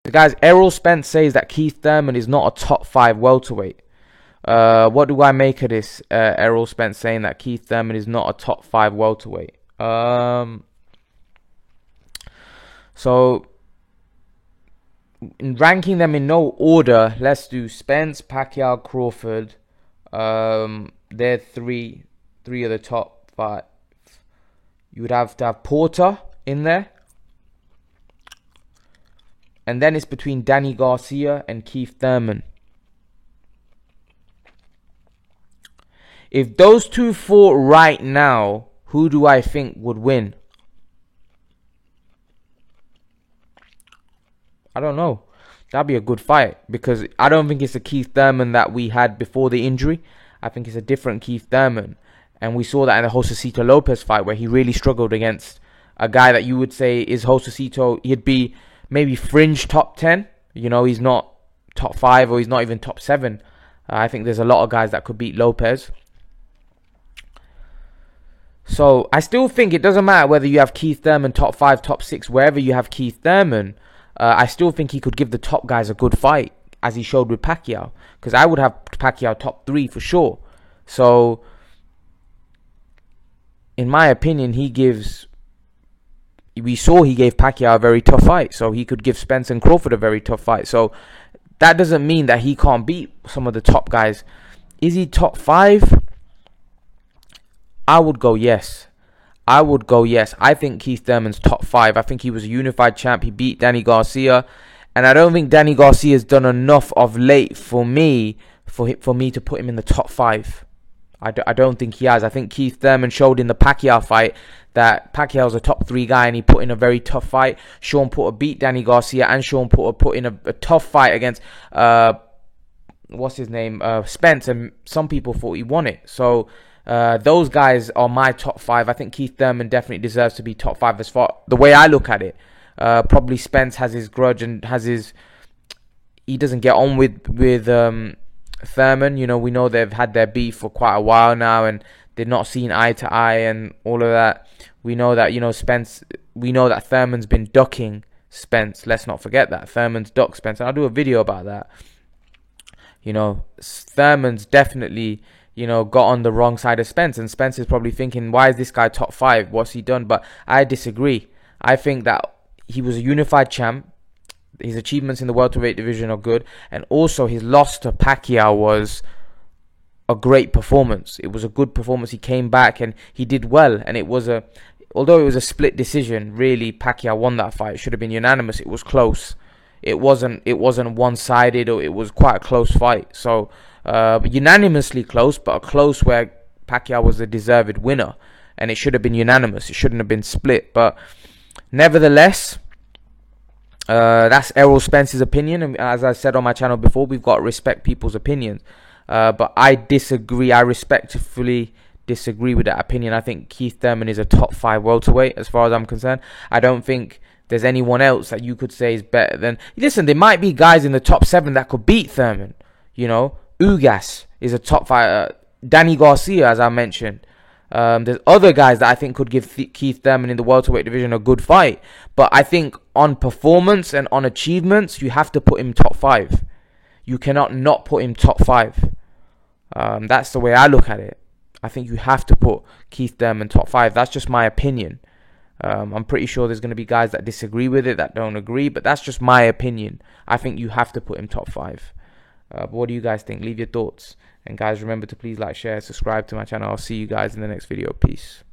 Guys, Errol Spence says that Keith Thurman is not a top 5 welterweight. What do I make of this? Errol Spence saying that Keith Thurman is not a top 5 welterweight. So, in ranking them in no order, let's do Spence, Pacquiao, Crawford. They're three of the top 5. You would have to have Porter in there. And then it's between Danny Garcia and Keith Thurman. If those two fought right now, who do I think would win? I don't know. That'd be a good fight, because I don't think it's the Keith Thurman that we had before the injury. I think it's a different Keith Thurman. And we saw that in the Josecito Lopez fight, where he really struggled against a guy that you would say is Josecito. He'd be maybe fringe top 10. You know, he's not top 5 or he's not even top 7. I think there's a lot of guys that could beat Lopez. So I still think it doesn't matter whether you have Keith Thurman top 5, top 6, wherever you have Keith Thurman. I still think he could give the top guys a good fight, as he showed with Pacquiao. Because I would have Pacquiao top 3 for sure. So, in my opinion, we saw he gave Pacquiao a very tough fight. So he could give Spence and Crawford a very tough fight. So that doesn't mean that he can't beat some of the top guys. Is he top 5? I would go yes. I would go yes. I think Keith Thurman's top 5. I think he was a unified champ. He beat Danny Garcia. And I don't think Danny Garcia has done enough of late for me to put him in the top 5. I don't think he has. I think Keith Thurman showed in the Pacquiao fight that Pacquiao's a top 3 guy, and he put in a very tough fight. Sean Porter beat Danny Garcia, and Sean Porter put in a tough fight against what's his name, Spence, and some people thought he won it. So those guys are my top 5. I think Keith Thurman definitely deserves to be top 5 as far the way I look at it. Probably Spence has his grudge and he doesn't get on with Thurman. You know, we know they've had their beef for quite a while now, and they're not seeing eye to eye and all of that. We know that, we know that Thurman's been ducking Spence. Let's not forget that. Thurman's ducked Spence. And I'll do a video about that. You know, Thurman's definitely, got on the wrong side of Spence. And Spence is probably thinking, why is this guy top 5? What's he done? But I disagree. I think that he was a unified champ. His achievements in the welterweight division are good. And also his loss to Pacquiao was a great performance. It was a good performance. He came back and he did well. And although it was a split decision, really Pacquiao won that fight. It should have been unanimous. It was close. It wasn't one-sided, or it was quite a close fight. So unanimously close, but a close where Pacquiao was the deserved winner. And it should have been unanimous. It shouldn't have been split. But nevertheless, that's Errol Spence's opinion, and as I said on my channel before, we've got to respect people's opinions. But I disagree. I respectfully disagree with that opinion. I think Keith Thurman is a top 5 welterweight as far as I'm concerned. I don't think there's anyone else that you could say is better than. Listen, there might be guys in the top 7 that could beat Thurman. Ugas is a top 5. Danny Garcia, as I mentioned. There's other guys that I think could give Keith Thurman in the welterweight division a good fight. But I think on performance and on achievements, you have to put him top 5. You cannot not put him top 5. That's the way I look at it. I think you have to put Keith Thurman top 5. That's just my opinion. I'm pretty sure there's going to be guys that disagree with it, that don't agree. But that's just my opinion. I think you have to put him top 5. But what do you guys think? Leave your thoughts. And guys, remember to please like, share, subscribe to my channel. I'll see you guys in the next video. Peace.